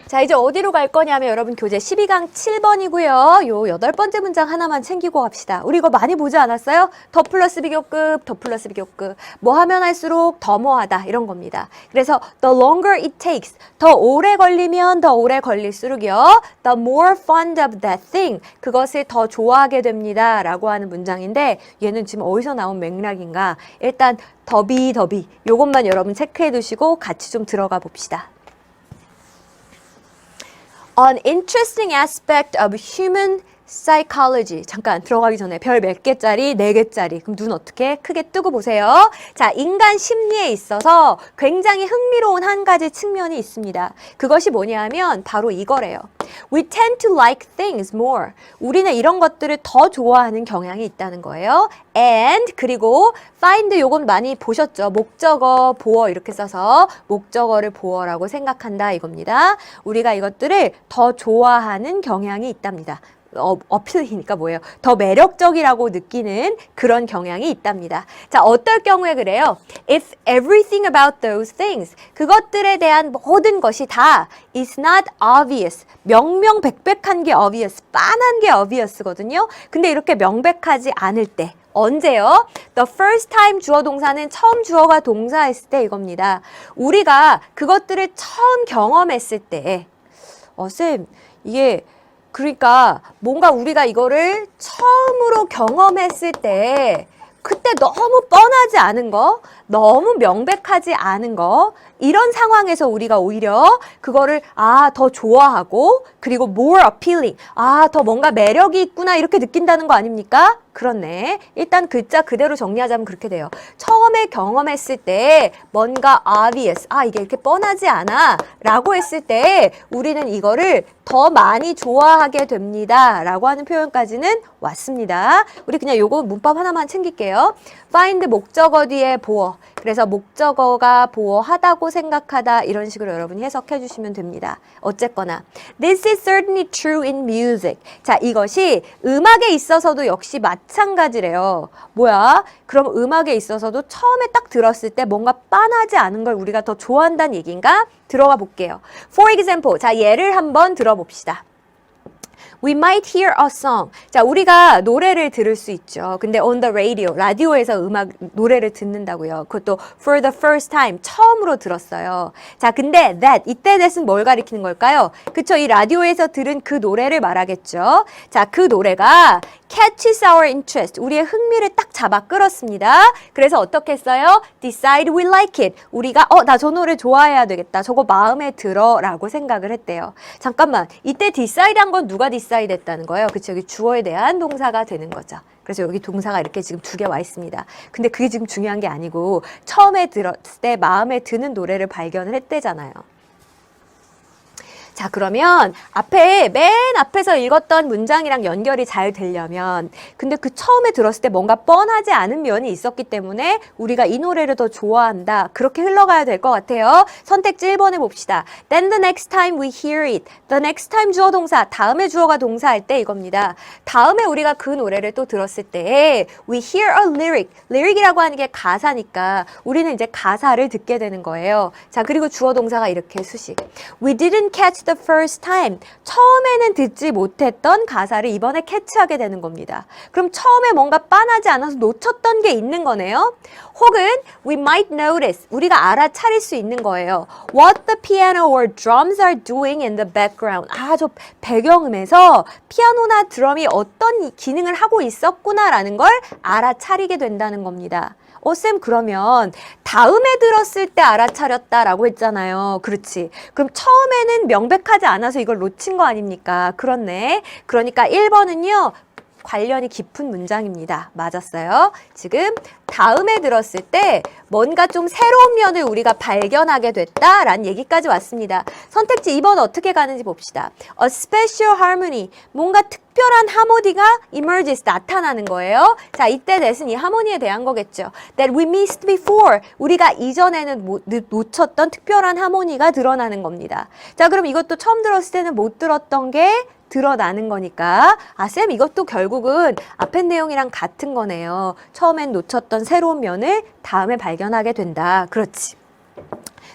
자, 이제 어디로 갈 거냐면 여러분 교재 12강 7번이고요. 요 8번째 문장 하나만 챙기고 갑시다. 우리 이거 많이 보지 않았어요? 더 플러스 비교급, 더 플러스 비교급. 뭐 하면 할수록 더 뭐하다 이런 겁니다. 그래서 the longer it takes, 더 오래 걸리면 더 오래 걸릴수록이요. the more fond of that thing, 그것을 더 좋아하게 됩니다. 라고 하는 문장인데 얘는 지금 어디서 나온 맥락인가? 일단 더비 요것만 여러분 체크해 두시고 같이 좀 들어가 봅시다. An interesting aspect of human psychology. 잠깐 들어가기 전에 별 몇 개짜리? 4개짜리. 그럼 눈 어떻게 크게 뜨고 보세요. 자, 인간 심리에 있어서 굉장히 흥미로운 한 가지 측면이 있습니다. 그것이 뭐냐면 바로 이거래요. We tend to like things more. 우리는 이런 것들을 더 좋아하는 경향이 있다는 거예요. And 그리고 find 요건 많이 보셨죠. 목적어, 보어 이렇게 써서 목적어를 보어라고 생각한다 이겁니다. 우리가 이것들을 더 좋아하는 경향이 있답니다. 어필이니까 뭐예요? 더 매력적이라고 느끼는 그런 경향이 있답니다. 자, 어떨 경우에 그래요? If everything about those things, 그것들에 대한 모든 것이 다 is not obvious, 명명백백한 게 obvious, 빤한 게 obvious거든요. 근데 이렇게 명백하지 않을 때 언제요? The first time 주어 동사는 처음 주어가 동사했을 때 이겁니다. 우리가 그것들을 처음 경험했을 때 쌤, 이게 그러니까 뭔가 우리가 이거를 처음으로 경험했을 때 그때 너무 뻔하지 않은 거, 너무 명백하지 않은 거 이런 상황에서 우리가 오히려 그거를 더 좋아하고 그리고 more appealing, 더 뭔가 매력이 있구나 이렇게 느낀다는 거 아닙니까? 그렇네. 일단 글자 그대로 정리하자면 그렇게 돼요. 처음에 경험했을 때 뭔가 obvious, 이게 이렇게 뻔하지 않아 라고 했을 때 우리는 이거를 더 많이 좋아하게 됩니다 라고 하는 표현까지는 왔습니다. 우리 그냥 요거 문법 하나만 챙길게요. find 목적어 뒤에 보어. 그래서 목적어가 보어하다고 생각하다 이런 식으로 여러분이 해석해 주시면 됩니다. 어쨌거나 This is certainly true in music. 자, 이것이 음악에 있어서도 역시 마찬가지래요. 뭐야? 그럼 음악에 있어서도 처음에 딱 들었을 때 뭔가 빤하지 않은 걸 우리가 더 좋아한다는 얘기인가? 들어가 볼게요. For example, 자, 예를 한번 들어봅시다. We might hear a song. 자, 우리가 노래를 들을 수 있죠. 근데 on the radio, 라디오에서 노래를 듣는다고요. 그것도 for the first time, 처음으로 들었어요. 자, 근데 that, 이때 that은 뭘 가리키는 걸까요? 그쵸, 이 라디오에서 들은 그 노래를 말하겠죠. 자, 그 노래가 catches our interest, 우리의 흥미를 딱 잡아 끌었습니다. 그래서 어떻게 했어요? Decide we like it. 우리가 나 저 노래 좋아해야 되겠다. 저거 마음에 들어 라고 생각을 했대요. 잠깐만, 이때 decide 한 건 누가 decide 했다는 거예요? 그쵸, 여기 주어에 대한 동사가 되는 거죠. 그래서 여기 동사가 이렇게 지금 2개 와 있습니다. 근데 그게 지금 중요한 게 아니고 처음에 들었을 때 마음에 드는 노래를 발견을 했대잖아요. 자, 그러면 맨 앞에서 읽었던 문장이랑 연결이 잘 되려면 근데 그 처음에 들었을 때 뭔가 뻔하지 않은 면이 있었기 때문에 우리가 이 노래를 더 좋아한다. 그렇게 흘러가야 될 것 같아요. 선택지 1번에 봅시다. Then the next time we hear it. The next time 주어 동사, 다음에 주어가 동사할 때 이겁니다. 다음에 우리가 그 노래를 또 들었을 때 we hear a lyric. lyric이라고 하는 게 가사니까 우리는 이제 가사를 듣게 되는 거예요. 자, 그리고 주어 동사가 이렇게 수식. We didn't catch the first time. 처음에는 듣지 못했던 가사를 이번에 캐치하게 되는 겁니다. 그럼 처음에 뭔가 빤하지 않아서 놓쳤던 게 있는 거네요. 혹은 we might notice. 우리가 알아차릴 수 있는 거예요. What the piano or drums are doing in the background. 저 배경음에서 피아노나 드럼이 어떤 기능을 하고 있었구나라는 걸 알아차리게 된다는 겁니다. 쌤, 그러면 다음에 들었을 때 알아차렸다라고 했잖아요. 그렇지. 그럼 처음에는 명백하지 않아서 이걸 놓친 거 아닙니까? 그렇네. 그러니까 1번은요. 관련이 깊은 문장입니다. 맞았어요. 지금 다음에 들었을 때 뭔가 좀 새로운 면을 우리가 발견하게 됐다라는 얘기까지 왔습니다. 선택지 2번 어떻게 가는지 봅시다. A special harmony, 뭔가 특별한 하모니가 emerges, 나타나는 거예요. 자, 이때 that은 이 하모니에 대한 거겠죠. That we missed before, 우리가 이전에는 놓쳤던 특별한 하모니가 드러나는 겁니다. 자, 그럼 이것도 처음 들었을 때는 못 들었던 게 드러나는 거니까 쌤, 이것도 결국은 앞에 내용이랑 같은 거네요. 처음엔 놓쳤던 새로운 면을 다음에 발견하게 된다. 그렇지.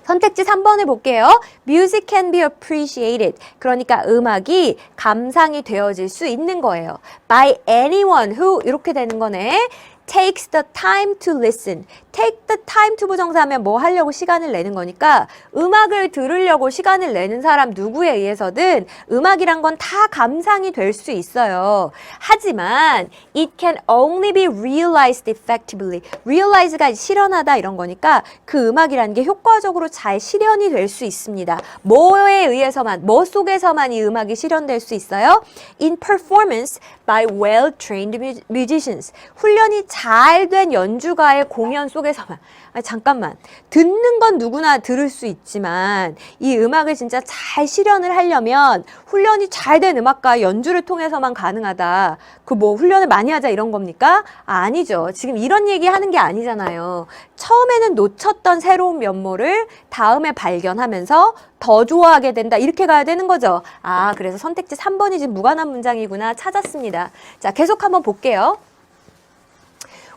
선택지 3번을 볼게요. Music can be appreciated. 그러니까 음악이 감상이 되어질 수 있는 거예요. By anyone who 이렇게 되는 거네. takes the time to listen. take the time to 부정사하면 뭐 하려고 시간을 내는 거니까 음악을 들으려고 시간을 내는 사람 누구에 의해서든 음악이란 건 다 감상이 될 수 있어요. 하지만 it can only be realized effectively. realize가 실현하다 이런 거니까 그 음악이라는 게 효과적으로 잘 실현이 될 수 있습니다. 뭐에 의해서만, 뭐 속에서만 이 음악이 실현될 수 있어요? In performance by well-trained musicians. 훈련이 잘 된 연주가의 공연 속에서만. 아니, 잠깐만. 듣는 건 누구나 들을 수 있지만 이 음악을 진짜 잘 실현을 하려면 훈련이 잘 된 음악가 연주를 통해서만 가능하다. 그 뭐 훈련을 많이 하자 이런 겁니까? 아니죠. 지금 이런 얘기 하는 게 아니잖아요. 처음에는 놓쳤던 새로운 면모를 다음에 발견하면서 더 좋아하게 된다. 이렇게 가야 되는 거죠. 아, 그래서 선택지 3번이 지금 무관한 문장이구나 찾았습니다. 자, 계속 한번 볼게요.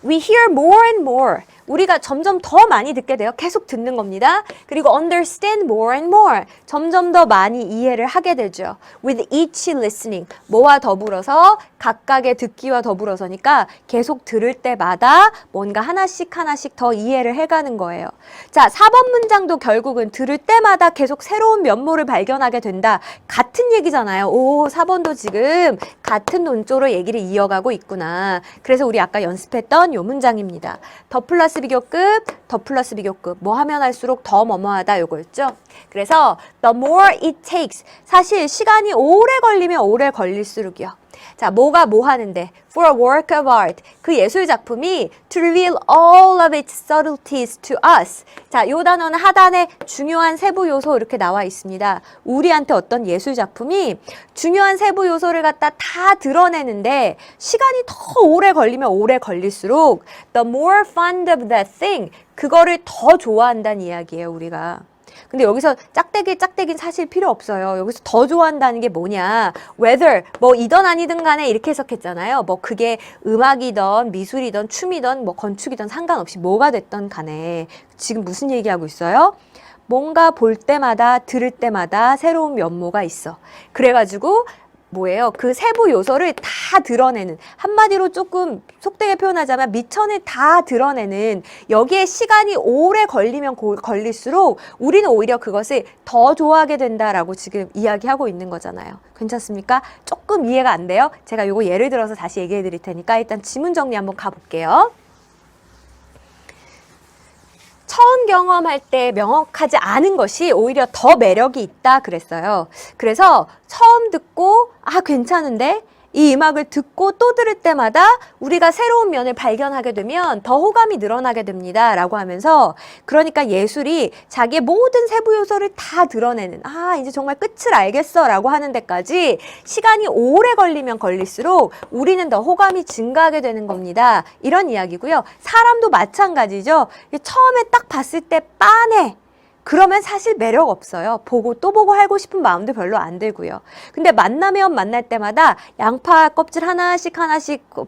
We hear more and more. 우리가 점점 더 많이 듣게 돼요. 계속 듣는 겁니다. 그리고 understand more and more. 점점 더 많이 이해를 하게 되죠. With each listening. 뭐와 더불어서 각각의 듣기와 더불어서니까 계속 들을 때마다 뭔가 하나씩 더 이해를 해가는 거예요. 자, 4번 문장도 결국은 들을 때마다 계속 새로운 면모를 발견하게 된다. 같은 얘기잖아요. 오, 4번도 지금 같은 논조로 얘기를 이어가고 있구나. 그래서 우리 아까 연습했던 요 문장입니다. 더 플러스 비교급, 더 플러스 비교급. 뭐 하면 할수록 더 뭐뭐하다 요거였죠. 그래서 the more it takes. 사실 시간이 오래 걸리면 오래 걸릴수록이요. 자, 뭐가 뭐 하는데? For a work of art. 그 예술 작품이 to reveal all of its subtleties to us. 자, 요 단어는 하단에 중요한 세부 요소 이렇게 나와 있습니다. 우리한테 어떤 예술 작품이 중요한 세부 요소를 갖다 다 드러내는데 시간이 더 오래 걸리면 오래 걸릴수록 the more fond of that thing. 그거를 더 좋아한다는 이야기예요, 우리가. 근데 여기서 짝대기는 사실 필요 없어요. 여기서 더 좋아한다는 게 뭐냐. whether, 뭐 이든 아니든 간에 이렇게 해석했잖아요. 뭐 그게 음악이든 미술이든 춤이든 뭐 건축이든 상관없이 뭐가 됐든 간에 지금 무슨 얘기하고 있어요? 뭔가 볼 때마다 들을 때마다 새로운 면모가 있어. 그래가지고 뭐예요? 그 세부 요소를 다 드러내는, 한마디로 조금 속되게 표현하자면 미천을 다 드러내는, 여기에 시간이 오래 걸리면 걸릴수록 우리는 오히려 그것을 더 좋아하게 된다라고 지금 이야기하고 있는 거잖아요. 괜찮습니까? 조금 이해가 안 돼요? 제가 요거 예를 들어서 다시 얘기해 드릴 테니까 일단 지문 정리 한번 가볼게요. 처음 경험할 때 명확하지 않은 것이 오히려 더 매력이 있다 그랬어요. 그래서 처음 듣고 아 괜찮은데? 이 음악을 듣고 또 들을 때마다 우리가 새로운 면을 발견하게 되면 더 호감이 늘어나게 됩니다. 라고 하면서 그러니까 예술이 자기의 모든 세부 요소를 다 드러내는 아 이제 정말 끝을 알겠어 라고 하는 데까지 시간이 오래 걸리면 걸릴수록 우리는 더 호감이 증가하게 되는 겁니다. 이런 이야기고요. 사람도 마찬가지죠. 처음에 딱 봤을 때 빤해. 그러면 사실 매력 없어요. 보고 또 보고 하고 싶은 마음도 별로 안 들고요. 근데 만나면 만날 때마다 양파 껍질 하나씩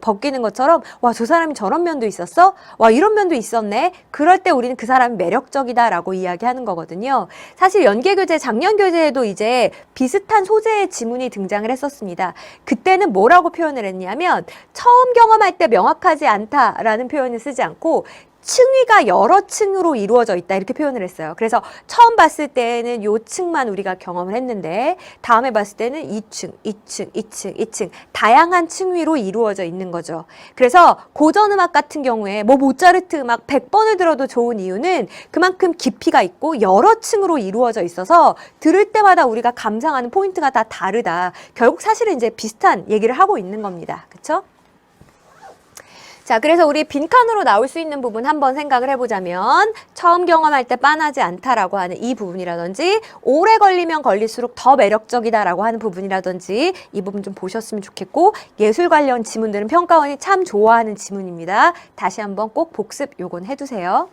벗기는 것처럼 와, 저 사람이 저런 면도 있었어? 와, 이런 면도 있었네? 그럴 때 우리는 그 사람이 매력적이다라고 이야기하는 거거든요. 사실 연계교재, 작년교재에도 이제 비슷한 소재의 지문이 등장을 했었습니다. 그때는 뭐라고 표현을 했냐면 처음 경험할 때 명확하지 않다라는 표현을 쓰지 않고 층위가 여러 층으로 이루어져 있다 이렇게 표현을 했어요. 그래서 처음 봤을 때는 요 층만 우리가 경험을 했는데 다음에 봤을 때는 2층, 2층, 2층, 2층 다양한 층위로 이루어져 있는 거죠. 그래서 고전 음악 같은 경우에 뭐 모차르트 음악 100번을 들어도 좋은 이유는 그만큼 깊이가 있고 여러 층으로 이루어져 있어서 들을 때마다 우리가 감상하는 포인트가 다 다르다. 결국 사실은 이제 비슷한 얘기를 하고 있는 겁니다. 그렇죠? 자, 그래서 우리 빈칸으로 나올 수 있는 부분 한번 생각을 해보자면 처음 경험할 때 빤하지 않다라고 하는 이 부분이라든지 오래 걸리면 걸릴수록 더 매력적이다라고 하는 부분이라든지 이 부분 좀 보셨으면 좋겠고 예술 관련 지문들은 평가원이 참 좋아하는 지문입니다. 다시 한번 꼭 복습 요건 해두세요.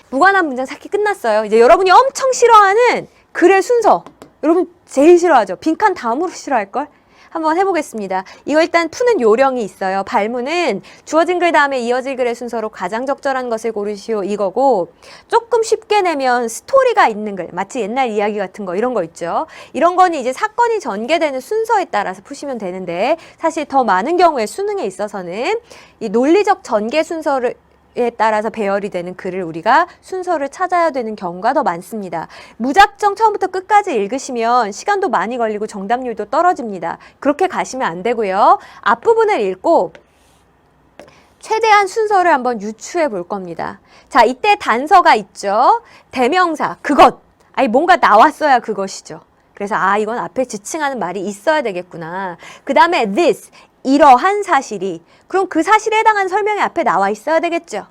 무관한 문장 찾기 끝났어요. 이제 여러분이 엄청 싫어하는 글의 순서. 여러분 제일 싫어하죠? 빈칸 다음으로 싫어할걸? 한번 해보겠습니다. 이거 일단 푸는 요령이 있어요. 발문은 주어진 글 다음에 이어질 글의 순서로 가장 적절한 것을 고르시오 이거고, 조금 쉽게 내면 스토리가 있는 글, 마치 옛날 이야기 같은 거 이런 거 있죠. 이런 거는 이제 사건이 전개되는 순서에 따라서 푸시면 되는데, 사실 더 많은 경우에 수능에 있어서는 이 논리적 전개 순서를 에 따라서 배열이 되는 글을 우리가 순서를 찾아야 되는 경우가 더 많습니다. 무작정 처음부터 끝까지 읽으시면 시간도 많이 걸리고 정답률도 떨어집니다. 그렇게 가시면 안 되고요. 앞부분을 읽고 최대한 순서를 한번 유추해 볼 겁니다. 자, 이때 단서가 있죠. 대명사, 그것. 아니, 뭔가 나왔어야 그것이죠. 그래서 이건 앞에 지칭하는 말이 있어야 되겠구나. 그 다음에 this, 이러한 사실이. 그럼 그 사실에 해당하는 설명이 앞에 나와 있어야 되겠죠.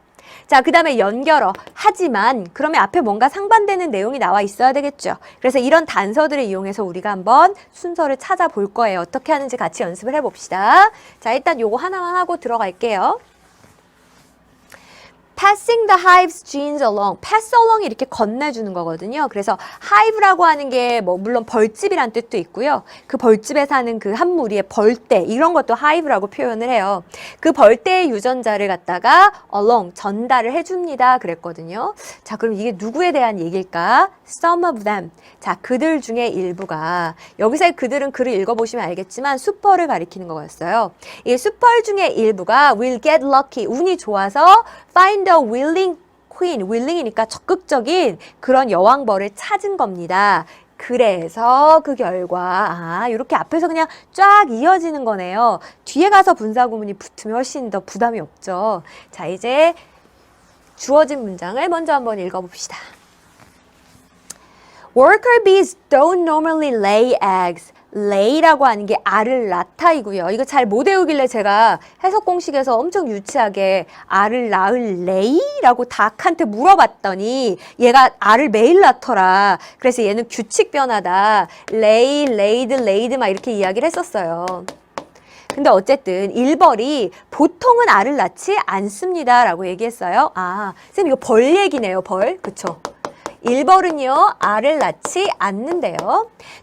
자, 그 다음에 연결어, 하지만, 그러면 앞에 뭔가 상반되는 내용이 나와 있어야 되겠죠. 그래서 이런 단서들을 이용해서 우리가 한번 순서를 찾아볼 거예요. 어떻게 하는지 같이 연습을 해봅시다. 자, 일단 요거 하나만 하고 들어갈게요. Passing the hive's genes along. pass along이 이렇게 건네주는 거거든요. 그래서 hive라고 하는 게 뭐 물론 벌집이란 뜻도 있고요. 그 벌집에 사는 그 한 무리의 벌떼, 이런 것도 hive라고 표현을 해요. 그 벌떼의 유전자를 갖다가 along, 전달을 해줍니다. 그랬거든요. 자, 그럼 이게 누구에 대한 얘기일까? Some of them. 자, 그들 중에 일부가, 여기서의 그들은 글을 읽어보시면 알겠지만 수퍼를 가리키는 거였어요. 이 수퍼 중에 일부가 will get lucky, 운이 좋아서 find a willing queen, willing이니까 적극적인 그런 여왕벌을 찾은 겁니다. 그래서 그 결과 이렇게 앞에서 그냥 쫙 이어지는 거네요. 뒤에 가서 분사구문이 붙으면 훨씬 더 부담이 없죠. 자, 이제 주어진 문장을 먼저 한번 읽어봅시다. Worker bees don't normally lay eggs. lay라고 하는 게 알을 낳다이고요. 이거 잘 못 외우길래 제가 해석 공식에서 엄청 유치하게 알을 낳을 lay라고 닭한테 물어봤더니 얘가 알을 매일 낳더라. 그래서 얘는 규칙 변화다. lay, laid, laid 막 이렇게 이야기를 했었어요. 근데 어쨌든 일벌이 보통은 알을 낳지 않습니다 라고 얘기했어요. 쌤 이거 벌 얘기네요. 벌. 그쵸? 일벌은요, 알을 낳지 않는데요.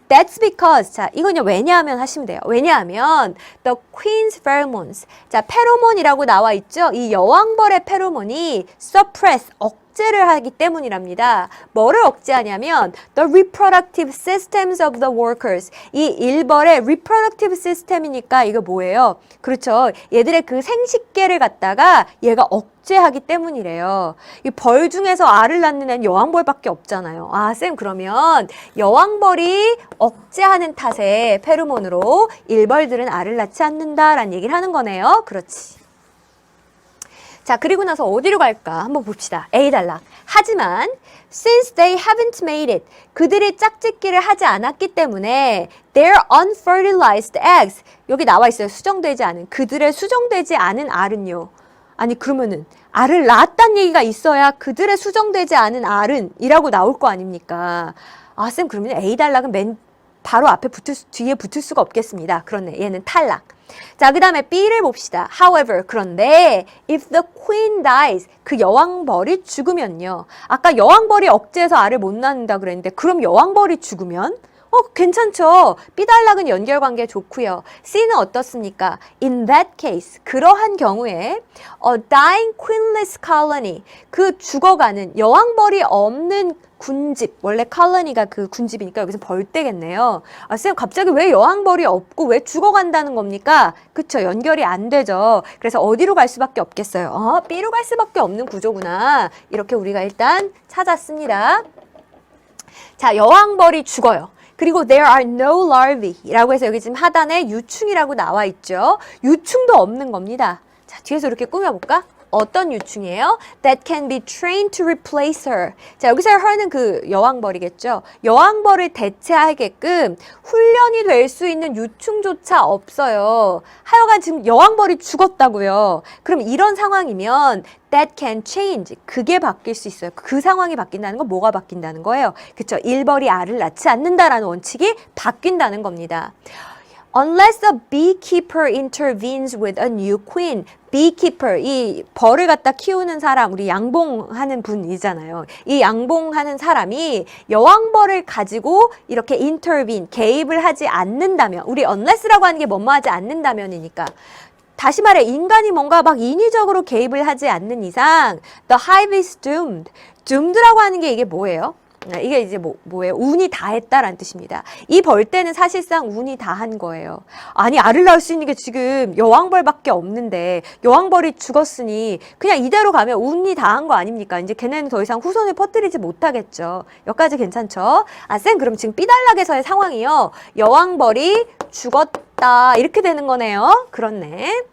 That's because, 자, 이건요, 왜냐하면 하시면 돼요. 왜냐하면, the queen's pheromones. 자, 페로몬이라고 나와 있죠? 이 여왕벌의 페로몬이 suppress, 억제를 하기 때문이랍니다. 뭐를 억제하냐면, the reproductive systems of the workers. 이 일벌의 reproductive system이니까 이거 뭐예요? 그렇죠. 얘들의 그 생식계를 갖다가 얘가 억제하기 때문이래요. 이 벌 중에서 알을 낳는 애는 여왕벌밖에 없잖아요. 쌤 그러면 여왕벌이 억제하는 탓에 페로몬으로 일벌들은 알을 낳지 않는다라는 얘기를 하는 거네요. 그렇지. 자, 그리고 나서 어디로 갈까? 한번 봅시다. A 단락. 하지만 since they haven't made it. 그들이 짝짓기를 하지 않았기 때문에 their unfertilized eggs. 여기 나와 있어요. 수정되지 않은. 그들의 수정되지 않은 알은요. 아니 그러면은 알을 낳았다는 얘기가 있어야 그들의 수정되지 않은 알은 이라고 나올 거 아닙니까? 쌤 그러면 A 단락은 바로 앞에 뒤에 붙을 수가 없겠습니다. 그렇네. 얘는 탈락. 자, 그 다음에 B를 봅시다. However, 그런데 if the queen dies, 그 여왕벌이 죽으면요. 아까 여왕벌이 억제해서 알을 못 낳는다 그랬는데 그럼 여왕벌이 죽으면? 괜찮죠. B 단락은 연결관계 좋고요. C는 어떻습니까? In that case, 그러한 경우에 a dying queenless colony, 그 죽어가는 여왕벌이 없는 군집, 원래 colony가 그 군집이니까 여기서 벌떼겠네요. 쌤 갑자기 왜 여왕벌이 없고 왜 죽어간다는 겁니까? 그쵸, 연결이 안 되죠. 그래서 어디로 갈 수밖에 없겠어요? B로 갈 수밖에 없는 구조구나. 이렇게 우리가 일단 찾았습니다. 자, 여왕벌이 죽어요. 그리고 there are no larvae 라고 해서 여기 지금 하단에 유충이라고 나와 있죠. 유충도 없는 겁니다. 자, 뒤에서 이렇게 꾸며볼까? 어떤 유충이에요? That can be trained to replace her. 자, 여기서 her는 그 여왕벌이겠죠. 여왕벌을 대체하게끔 훈련이 될 수 있는 유충조차 없어요. 하여간 지금 여왕벌이 죽었다고요. 그럼 이런 상황이면 that can change. 그게 바뀔 수 있어요. 그 상황이 바뀐다는 건 뭐가 바뀐다는 거예요? 그쵸? 일벌이 알을 낳지 않는다라는 원칙이 바뀐다는 겁니다. Unless a beekeeper intervenes with a new queen. beekeeper, 이 벌을 갖다 키우는 사람, 우리 양봉하는 분이잖아요. 이 양봉하는 사람이 여왕벌을 가지고 이렇게 intervene, 개입을 하지 않는다면, 우리 unless라고 하는 게 뭐뭐 하지 않는다면이니까. 다시 말해 인간이 뭔가 막 인위적으로 개입을 하지 않는 이상 the hive is doomed. doomed라고 하는 게 이게 뭐예요? 이게 이제 뭐예요? 운이 다했다라는 뜻입니다. 이 벌떼는 사실상 운이 다한 거예요. 아니 알을 낳을 수 있는 게 지금 여왕벌밖에 없는데 여왕벌이 죽었으니 그냥 이대로 가면 운이 다한 거 아닙니까? 이제 걔네는 더 이상 후손을 퍼뜨리지 못하겠죠. 여기까지 괜찮죠? 아 쌤 그럼 지금 삐달락에서의 상황이요. 여왕벌이 죽었다 이렇게 되는 거네요. 그렇네.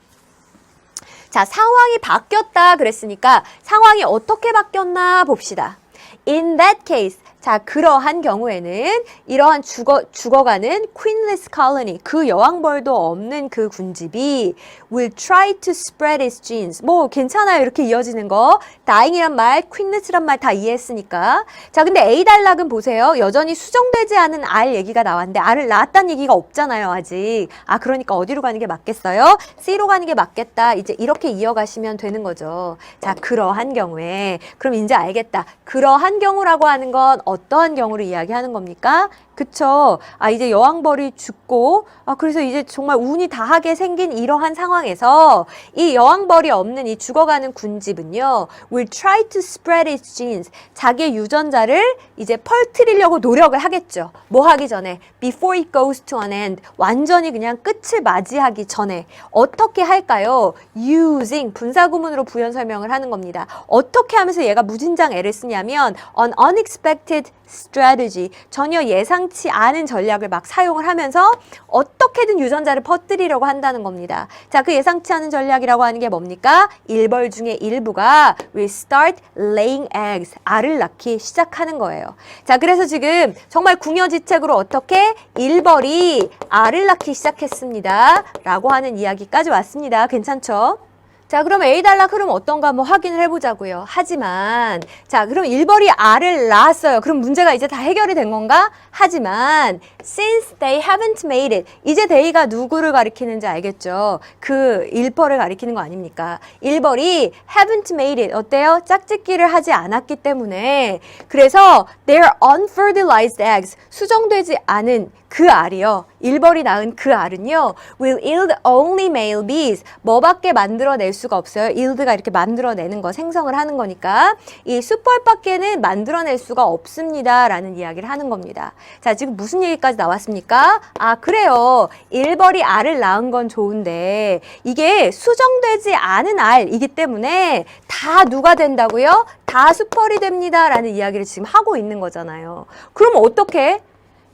자 상황이 바뀌었다 그랬으니까 상황이 어떻게 바뀌었나 봅시다. In that case, 자 그러한 경우에는 이러한 죽어가는 queenless colony, 그 여왕벌도 없는 그 군집이 will try to spread its genes. 뭐 괜찮아요 이렇게 이어지는 거. dying이란 말, queenless란 말 다 이해했으니까. 자 근데 A단락은 보세요. 여전히 수정되지 않은 알 얘기가 나왔는데 알을 낳았다는 얘기가 없잖아요 아직. 아 그러니까 어디로 가는 게 맞겠어요? C로 가는 게 맞겠다. 이제 이렇게 이어가시면 되는 거죠. 자 그러한 경우에 그럼 이제 알겠다. 그러한 경우라고 하는 건 어떠한 경우를 이야기하는 겁니까? 그쵸? 아 이제 여왕벌이 죽고 그래서 이제 정말 운이 다하게 생긴 이러한 상황에서 이 여왕벌이 없는 이 죽어가는 군집은요 will try to spread its genes. 자기의 유전자를 이제 퍼뜨리려고 노력을 하겠죠. 뭐 하기 전에? before it goes to an end. 완전히 그냥 끝을 맞이하기 전에 어떻게 할까요? using 분사구문으로 부연 설명을 하는 겁니다. 어떻게 하면서 얘가 무진장 애를 쓰냐면 an unexpected strategy. 전혀 예상치 않은 전략을 막 사용을 하면서 어떻게든 유전자를 퍼뜨리려고 한다는 겁니다. 자, 그 예상치 않은 전략이라고 하는 게 뭡니까? 일벌 중에 일부가 will start laying eggs. 알을 낳기 시작하는 거예요. 자, 그래서 지금 정말 궁여지책으로 어떻게 일벌이 알을 낳기 시작했습니다. 라고 하는 이야기까지 왔습니다. 괜찮죠? 자 그럼 A단락 흐름 어떤가 한번 확인을 해보자고요. 하지만 자 그럼 일벌이 알을 낳았어요. 그럼 문제가 이제 다 해결이 된 건가? 하지만 since they haven't made it 이제 they가 누구를 가리키는지 알겠죠? 그 일벌을 가리키는 거 아닙니까? 일벌이 haven't made it 어때요? 짝짓기를 하지 않았기 때문에 그래서 their unfertilized eggs 수정되지 않은 그 알이요. 일벌이 낳은 그 알은요. will yield only male bees. 뭐밖에 만들어낼 수가 없어요. yield가 이렇게 만들어내는 거, 생성을 하는 거니까. 이 숫벌밖에는 만들어낼 수가 없습니다. 라는 이야기를 하는 겁니다. 자, 지금 무슨 얘기까지 나왔습니까? 아, 그래요. 일벌이 알을 낳은 건 좋은데 이게 수정되지 않은 알이기 때문에 다 누가 된다고요? 다 숫벌이 됩니다. 라는 이야기를 지금 하고 있는 거잖아요. 그럼 어떻게?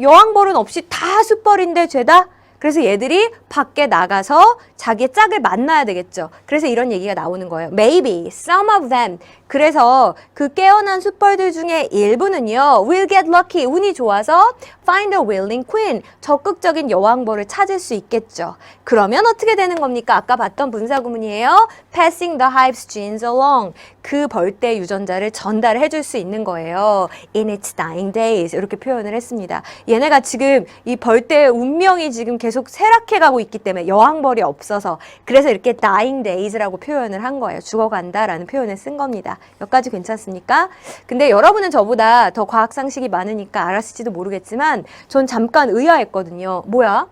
여왕벌은 없이 다 숫벌인데 죄다? 그래서 얘들이 밖에 나가서 자기의 짝을 만나야 되겠죠. 그래서 이런 얘기가 나오는 거예요. Maybe some of them. 그래서 그 깨어난 숫벌들 중에 일부는요. will get lucky. 운이 좋아서 find a willing queen. 적극적인 여왕벌을 찾을 수 있겠죠. 그러면 어떻게 되는 겁니까? 아까 봤던 분사구문이에요. passing the hive's genes along. 그 벌떼 유전자를 전달해 줄 수 있는 거예요. in its dying days. 이렇게 표현을 했습니다. 얘네가 지금 이 벌떼의 운명이 지금 계속 쇠락해 가고 있기 때문에 여왕벌이 없어서 그래서 이렇게 dying days라고 표현을 한 거예요. 죽어간다라는 표현을 쓴 겁니다. 여기까지 괜찮습니까? 근데 여러분은 저보다 더 과학 상식이 많으니까 알았을지도 모르겠지만 전 잠깐 의아했거든요. 뭐야?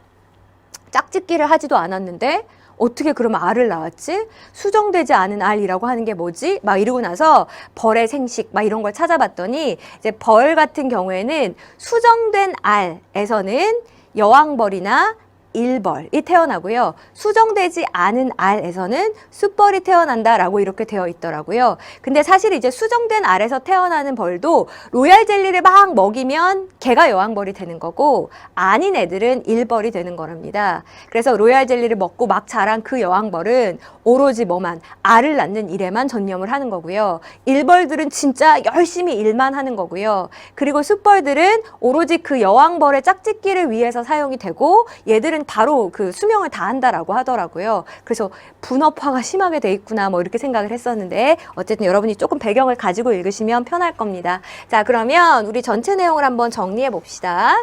짝짓기를 하지도 않았는데 어떻게 그러면 알을 낳았지? 수정되지 않은 알이라고 하는 게 뭐지? 막 이러고 나서 벌의 생식 막 이런 걸 찾아봤더니 이제 벌 같은 경우에는 수정된 알에서는 여왕벌이나 일벌이 태어나고요. 수정되지 않은 알에서는 숫벌이 태어난다라고 이렇게 되어 있더라고요. 근데 사실 이제 수정된 알에서 태어나는 벌도 로얄 젤리를 막 먹이면 걔가 여왕벌이 되는 거고 아닌 애들은 일벌이 되는 거랍니다. 그래서 로얄 젤리를 먹고 막 자란 그 여왕벌은 오로지 뭐만 알을 낳는 일에만 전념을 하는 거고요. 일벌들은 진짜 열심히 일만 하는 거고요. 그리고 숫벌들은 오로지 그 여왕벌의 짝짓기를 위해서 사용이 되고 얘들은 바로 그 수명을 다한다라고 하더라고요. 그래서 분업화가 심하게 돼 있구나 뭐 이렇게 생각을 했었는데 어쨌든 여러분이 조금 배경을 가지고 읽으시면 편할 겁니다. 자 그러면 우리 전체 내용을 한번 정리해 봅시다.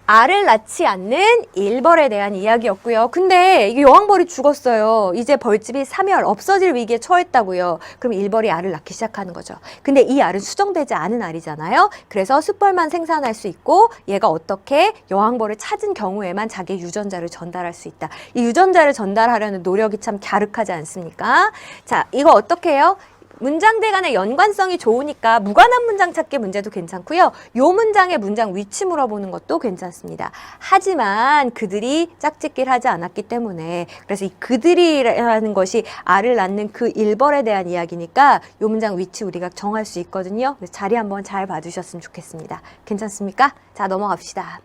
알을 낳지 않는 일벌에 대한 이야기였고요. 근데 이게 여왕벌이 죽었어요. 이제 벌집이 사멸, 없어질 위기에 처했다고요. 그럼 일벌이 알을 낳기 시작하는 거죠. 근데 이 알은 수정되지 않은 알이잖아요. 그래서 숫벌만 생산할 수 있고 얘가 어떻게 여왕벌을 찾은 경우에만 자기의 유전자를 전달할 수 있다. 이 유전자를 전달하려는 노력이 참 갸륵하지 않습니까? 자, 이거 어떻게 해요? 문장들 간의 연관성이 좋으니까 무관한 문장 찾기 문제도 괜찮고요. 요 문장의 문장 위치 물어보는 것도 괜찮습니다. 하지만 그들이 짝짓기를 하지 않았기 때문에 그래서 이 그들이라는 것이 알을 낳는 그 일벌에 대한 이야기니까 요 문장 위치 우리가 정할 수 있거든요. 자리 한번 잘 봐주셨으면 좋겠습니다. 괜찮습니까? 자, 넘어갑시다.